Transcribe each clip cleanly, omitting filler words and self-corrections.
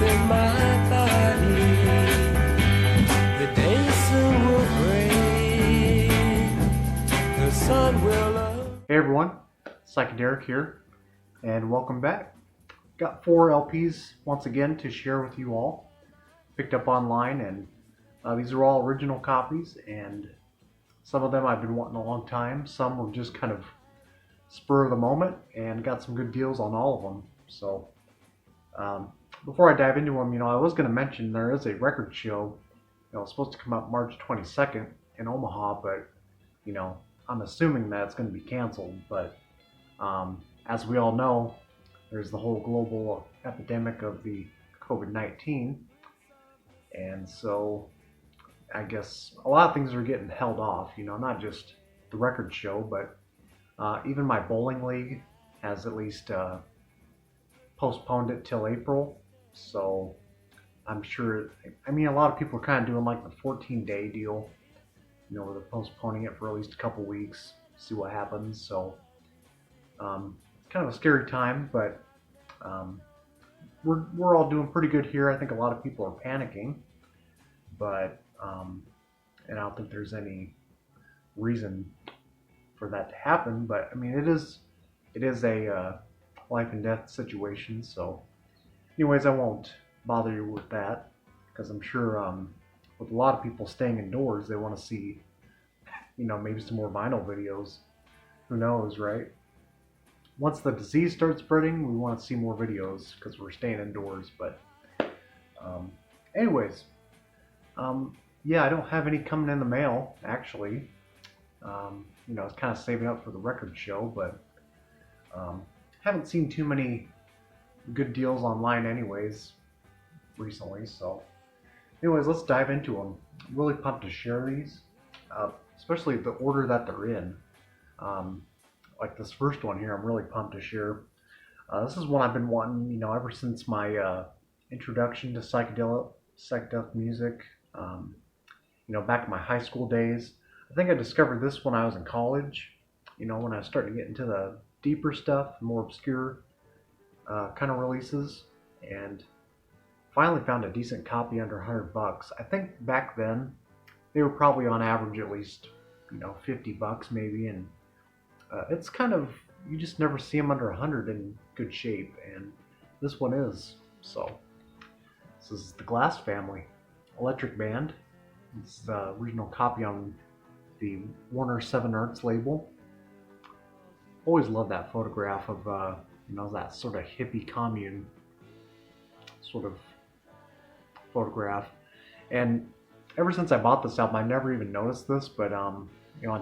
in my body. The day soon will break. The sun will Hey everyone, Psych here, and welcome back. Got 4 LPs once again to share with you all. Picked up online, and these are all original copies, and some of them I've been wanting a long time. Some were just kind of spur of the moment, and got some good deals on all of them. So before I dive into them, I was going to mention there is a record show. It's supposed to come out March 22nd in Omaha, but I'm assuming that it's going to be canceled. But as we all know, there's the whole global epidemic of the COVID-19, and so I guess a lot of things are getting held off. Not just the record show, but even my bowling league has at least postponed it till April. So I'm sure, a lot of people are kind of doing like the 14-day deal, where they're postponing it for at least a couple weeks, see what happens. So it's kind of a scary time, but we're all doing pretty good here. I think a lot of people are panicking, but and I don't think there's any reason for that to happen. But it is a life and death situation. So anyways, I won't bother you with that, because I'm sure with a lot of people staying indoors, they want to see maybe some more vinyl videos. Who knows, right? Once the disease starts spreading, we want to see more videos because we're staying indoors. But anyways, yeah, I don't have any coming in the mail, actually. I was kind of saving up for the record show, but haven't seen too many good deals online anyways recently. So anyways, let's dive into them. I'm really pumped to share these, especially the order that they're in. Like this first one here, I'm really pumped to share. This is one I've been wanting, ever since my introduction to psychedelic music. Back in my high school days. I think I discovered this when I was in college. When I was starting to get into the deeper stuff, more obscure kind of releases, and finally found a decent copy under $100. I think back then they were probably on average at least $50 maybe, and it's kind of, you just never see them under 100 in good shape, and this one is. So this is the Glass Family Electric Band. It's the original copy on the Warner 7 Arts label. Always loved that photograph of that sort of hippie commune sort of photograph. And ever since I bought this album, I never even noticed this, but on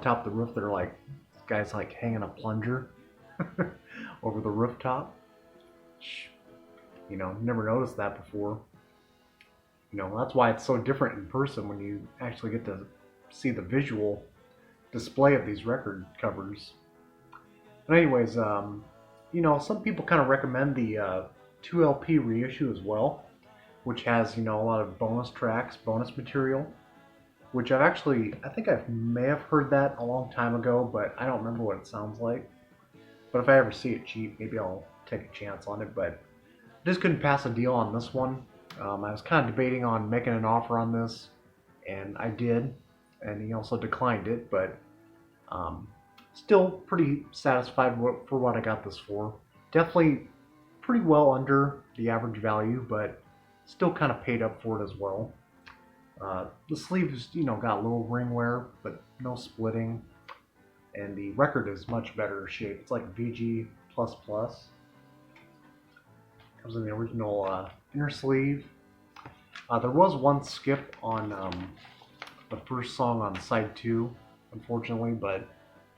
top of the roof, they're like, this guy's like hanging a plunger over the rooftop. Never noticed that before. That's why it's so different in person when you actually get to see the visual display of these record covers. And anyways, some people kind of recommend the 2 LP reissue as well, which has, a lot of bonus tracks, bonus material, which I think I may have heard that a long time ago, but I don't remember what it sounds like. But if I ever see it cheap, maybe I'll take a chance on it. But I just couldn't pass a deal on this one. I was kind of debating on making an offer on this, and I did, and he also declined it, but still pretty satisfied for what I got this for. Definitely pretty well under the average value, but still kind of paid up for it as well. The sleeves, got a little ring wear, but no splitting, and the record is much better shape. It's like VG++. Comes in the original inner sleeve. There was one skip on the first song on side 2, unfortunately, but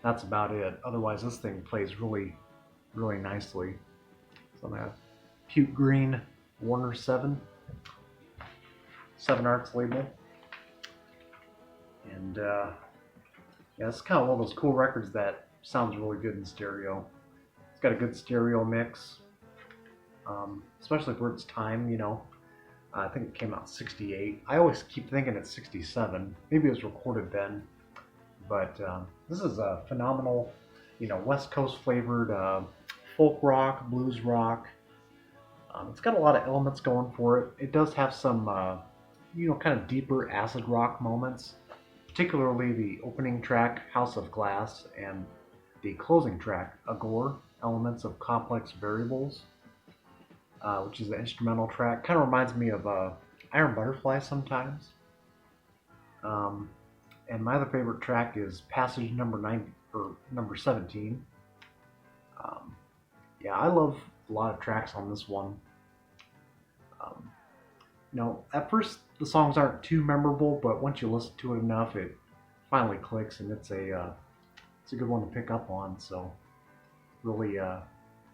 that's about it. Otherwise, this thing plays really, really nicely. It's on that puke green Warner 7 Arts label. And yeah, it's kind of one of those cool records that sounds really good in stereo. It's got a good stereo mix. Especially for its time, I think it came out in 68. I always keep thinking it's 67. Maybe it was recorded then. But this is a phenomenal, West Coast flavored folk rock, blues rock, It's got a lot of elements going for it. It does have some, kind of deeper acid rock moments, particularly the opening track, House of Glass, and the closing track, Agor, Elements of Complex Variables, which is the instrumental track. Kind of reminds me of Iron Butterfly sometimes. Um, and my other favorite track is Passage number 9 or number 17. Um, yeah, I love a lot of tracks on this one. Um, at first the songs aren't too memorable, but once you listen to it enough, it finally clicks, and it's a good one to pick up on. So really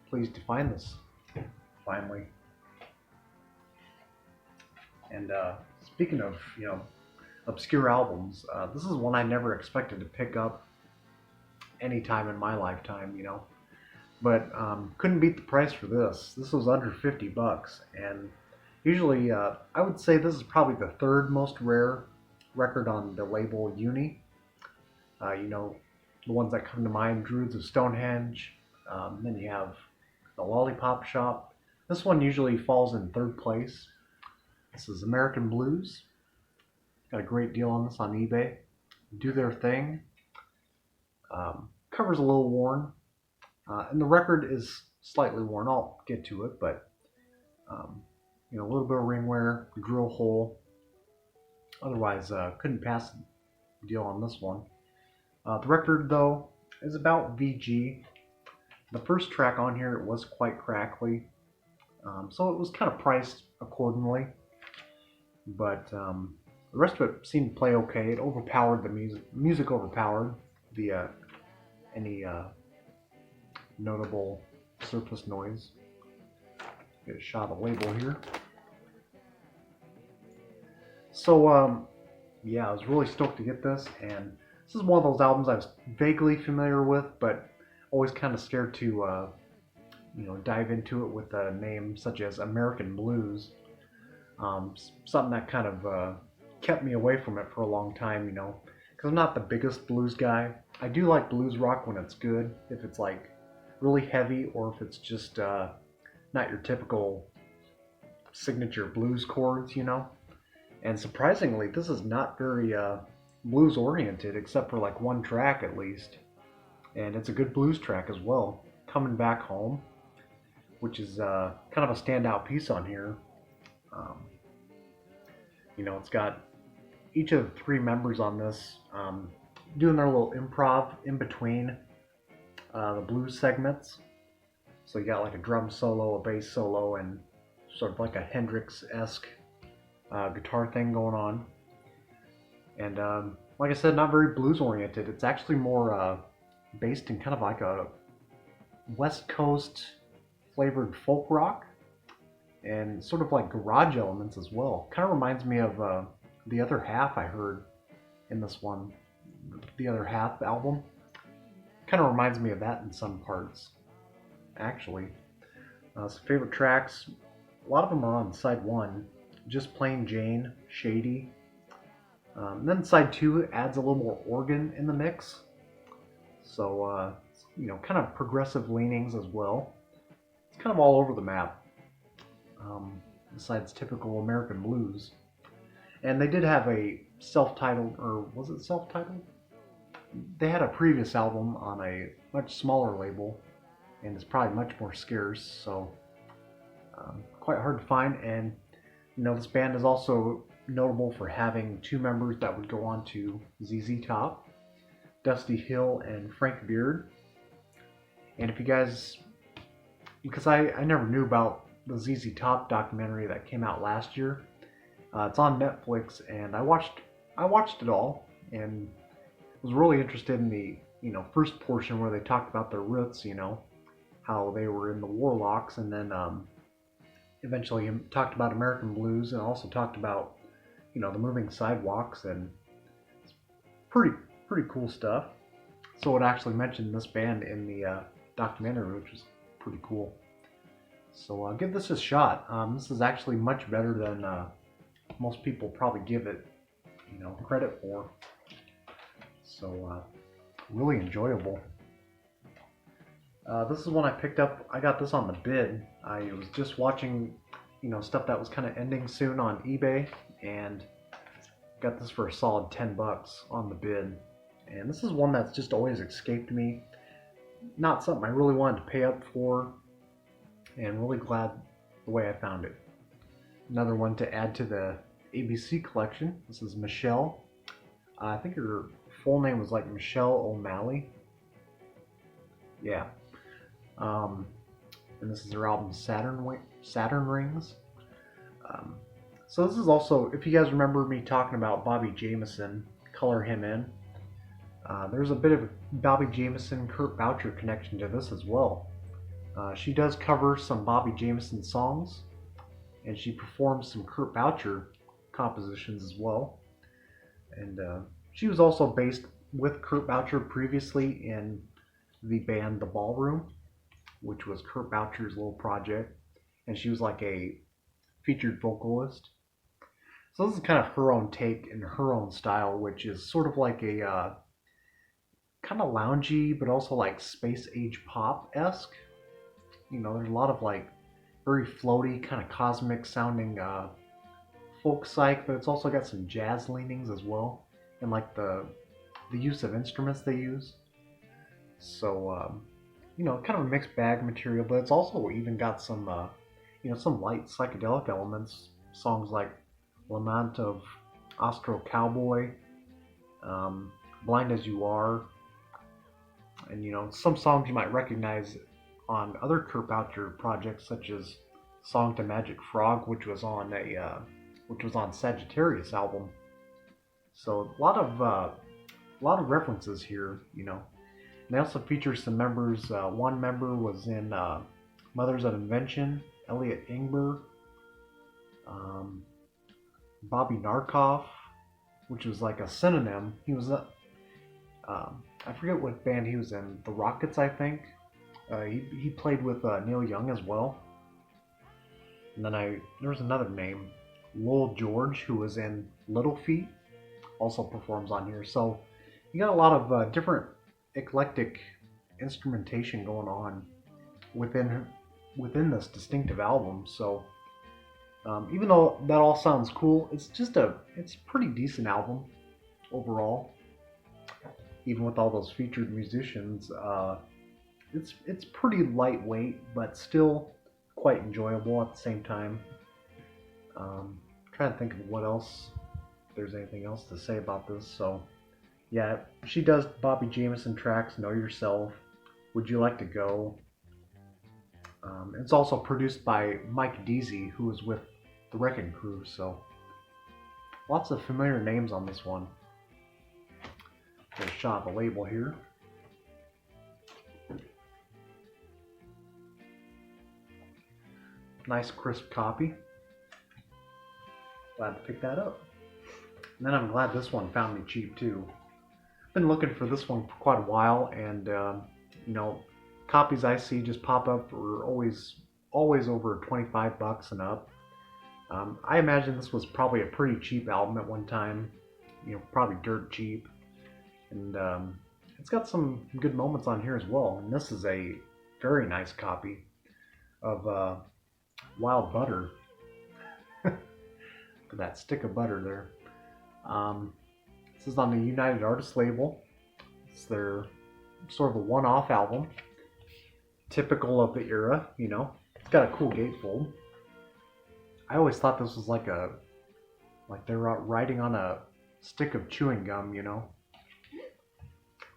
pleased to find this finally. And speaking of obscure albums, this is one I never expected to pick up any time in my lifetime. But couldn't beat the price for this. This was under $50, and usually I would say this is probably the third most rare record on the label Uni. The ones that come to mind: Druids of Stonehenge. Then you have the Lollipop Shop. This one usually falls in third place. This is American Blues. Got a great deal on this on eBay. Do Their Thing. Cover's a little worn, and the record is slightly worn. I'll get to it, but a little bit of ring wear, drill hole. Otherwise, couldn't pass the deal on this one. The record, though, is about VG. The first track on here was quite crackly, so it was kind of priced accordingly. But the rest of it seemed to play okay. It overpowered the music. Music overpowered the any notable surface noise. Get a shot of label here. So yeah, I was really stoked to get this, and this is one of those albums I was vaguely familiar with, but always kind of scared to dive into it with a name such as American Blues. Something that kind of kept me away from it for a long time, because I'm not the biggest blues guy. I do like blues rock when it's good, if it's like really heavy, or if it's just not your typical signature blues chords, And surprisingly, this is not very blues oriented, except for like one track at least. And it's a good blues track as well. Coming Back Home, which is kind of a standout piece on here. It's got each of the three members on this doing their little improv in between the blues segments. So you got like a drum solo, a bass solo, and sort of like a Hendrix-esque guitar thing going on. And like I said, not very blues oriented. It's actually more based in kind of like a West Coast flavored folk rock, and sort of like garage elements as well. Kind of reminds me of The Other Half I heard in this one. The Other Half album. Kind of reminds me of that in some parts, actually. Some favorite tracks. A lot of them are on side 1. Just Plain Jane, Shady. Then side 2 adds a little more organ in the mix. So, kind of progressive leanings as well. It's kind of all over the map. Besides typical American blues. And they did have a self-titled, or was it self-titled? They had a previous album on a much smaller label, and it's probably much more scarce, so quite hard to find. And this band is also notable for having two members that would go on to ZZ Top, Dusty Hill and Frank Beard. And if you guys, because I never knew about the ZZ Top documentary that came out last year. It's on Netflix, and I watched it all, and was really interested in the first portion where they talked about their roots, how they were in the Warlocks, and then eventually talked about American blues, and also talked about the Moving Sidewalks, and it's pretty cool stuff. So it actually mentioned this band in the documentary, which is pretty cool. So give this a shot. This is actually much better than most people probably give it, credit for. So really enjoyable. This is one I picked up. I got this on the bid. I was just watching, stuff that was kind of ending soon on eBay, and got this for a solid $10 on the bid. And this is one that's just always escaped me. Not something I really wanted to pay up for, and really glad the way I found it. Another one to add to the ABC collection. This is Michelle. I think her full name was like Michelle O'Malley. Yeah. Um, and this is her album Saturn Rings. Um, so this is also, if you guys remember me talking about Bobby Jameson, Color Him In, there's a bit of a Bobby Jameson, Kurt Boucher connection to this as well. She does cover some Bobby Jameson songs, and she performs some Kurt Boucher compositions as well. And she was also based with Kurt Boucher previously in the band The Ballroom, which was Kurt Boucher's little project, and she was like a featured vocalist. So this is kind of her own take and her own style, which is sort of like a kind of loungy, but also like space age pop esque. There's a lot of like very floaty, kind of cosmic sounding folk psych, but it's also got some jazz leanings as well, and like the use of instruments they use. So kind of a mixed bag material, but it's also even got some some light psychedelic elements. Songs like Lament of Astro Cowboy, Blind as You Are, and some songs you might recognize on other Kurt Boucher projects, such as Song to Magic Frog, which was on Sagittarius album. So a lot of references here, And they also feature some members. One member was in Mothers of Invention, Elliot Ingber, Bobby Narkoff, which was like a synonym. He was I forget what band he was in. The Rockets, I think. He played with Neil Young as well. And then there was another name, Lowell George, who was in Little Feat, also performs on here. So you got a lot of different eclectic instrumentation going on within this distinctive album. So even though that all sounds cool, it's a pretty decent album overall. Even with all those featured musicians, it's pretty lightweight, but still quite enjoyable at the same time. Trying to think of what else, if there's anything else to say about this. So yeah, she does Bobby Jameson tracks, Know Yourself, Would You Like to Go. It's also produced by Mike Deasy, who was with the Wrecking Crew. So lots of familiar names on this one. There's a shot of the label here. Nice crisp copy. Glad to pick that up. And then I'm glad this one found me cheap too. I've been looking for this one for quite a while, and copies I see just pop up are always over $25 and up. I imagine this was probably a pretty cheap album at one time, probably dirt cheap, and it's got some good moments on here as well. And this is a very nice copy of Wild Butter. That stick of butter there. This is on the United Artists label. It's their sort of a one-off album, typical of the era. It's got a cool gatefold. I always thought this was like they're riding on a stick of chewing gum.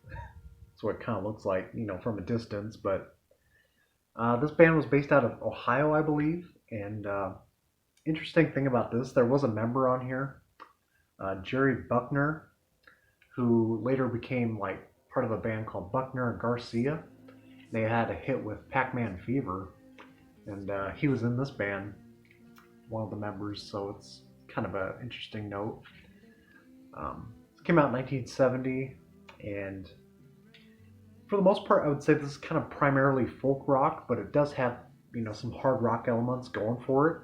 That's what it kind of looks like, from a distance. But this band was based out of Ohio, I believe, and interesting thing about this, there was a member on here, Jerry Buckner, who later became like part of a band called Buckner and Garcia. They had a hit with Pac-Man Fever, and he was in this band, one of the members, so it's kind of an interesting note. It came out in 1970, and for the most part, I would say this is kind of primarily folk rock, but it does have, some hard rock elements going for it.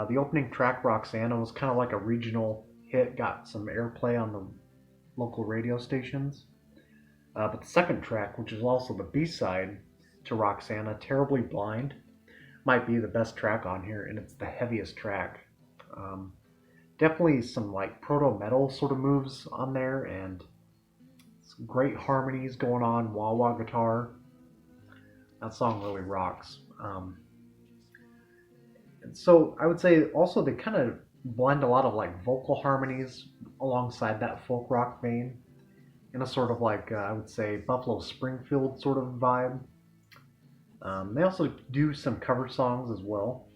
The opening track, Roxana, was kind of like a regional hit, got some airplay on the local radio stations. But the second track, which is also the B-side, to Roxana. Terribly Blind might be the best track on here, and it's the heaviest track. Um, Definitely some like proto metal sort of moves on there, and some great harmonies going on, wah wah guitar. That song really rocks. And so I would say also they kind of blend a lot of like vocal harmonies alongside that folk rock vein in a sort of like I would say Buffalo Springfield sort of vibe. They also do some cover songs as well.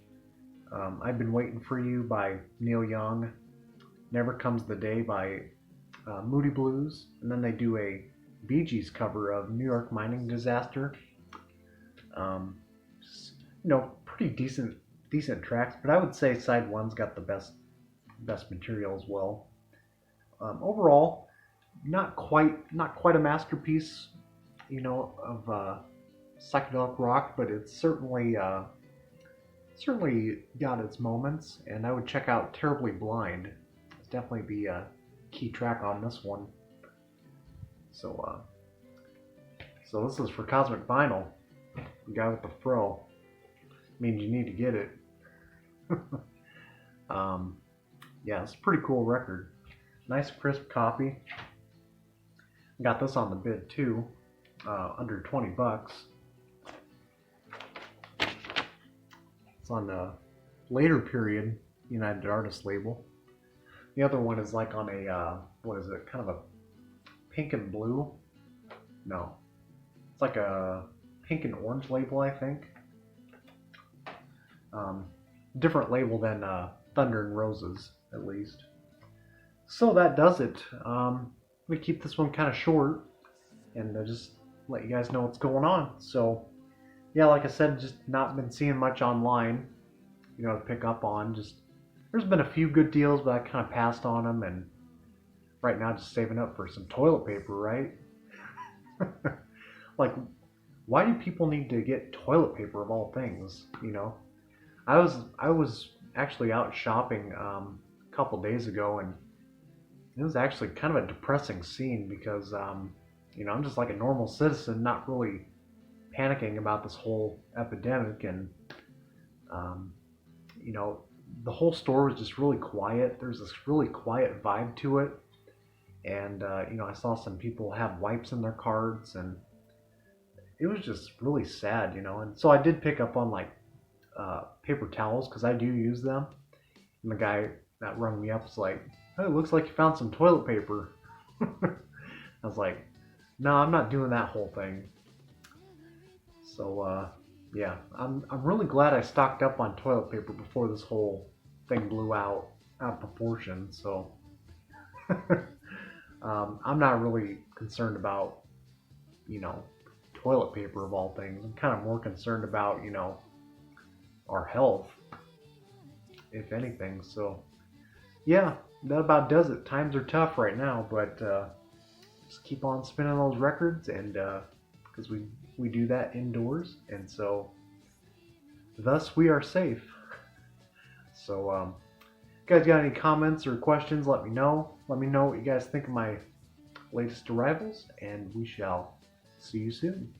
I've Been Waiting for You by Neil Young, Never Comes the Day by Moody Blues, and then they do a Bee Gees cover of New York Mining Disaster. Um, Pretty decent tracks, but I would say side one's got the best material as well. Overall, not quite a masterpiece, of psychedelic rock, but it's certainly got its moments, and I would check out Terribly Blind. It's definitely be a key track on this one. So this is for Cosmic Vinyl, the guy with the fro. Means you need to get it. Yeah, it's a pretty cool record. Nice crisp copy. Got this on the bid too, under $20. It's on the later period United Artists label. The other one is like on a what is it? Kind of a pink and blue. No, it's like a pink and orange label, I think. Different label than Thunder and Roses, at least. So that does it. We keep this one kind of short, and just let you guys know what's going on. So, yeah, like I said, just not been seeing much online, to pick up on. Just there's been a few good deals, but I kind of passed on them, and right now just saving up for some toilet paper, right? Like, why do people need to get toilet paper of all things? I was actually out shopping a couple days ago, and it was actually kind of a depressing scene because I'm just like a normal citizen, not really panicking about this whole epidemic, and the whole store was just really quiet. There's this really quiet vibe to it, and I saw some people have wipes in their carts, and it was just really sad, And so I did pick up on like paper towels because I do use them. And the guy that rung me up was like, "Oh, it looks like you found some toilet paper." I was like, "No, I'm not doing that whole thing." So yeah, I'm really glad I stocked up on toilet paper before this whole thing blew out of proportion. So I'm not really concerned about toilet paper of all things. I'm kind of more concerned about our health, if anything. So yeah, that about does it. Times are tough right now, but just keep on spinning those records, and because we do that indoors, and so thus we are safe. So if you guys got any comments or questions, let me know. Let me know what you guys think of my latest arrivals, and we shall see you soon.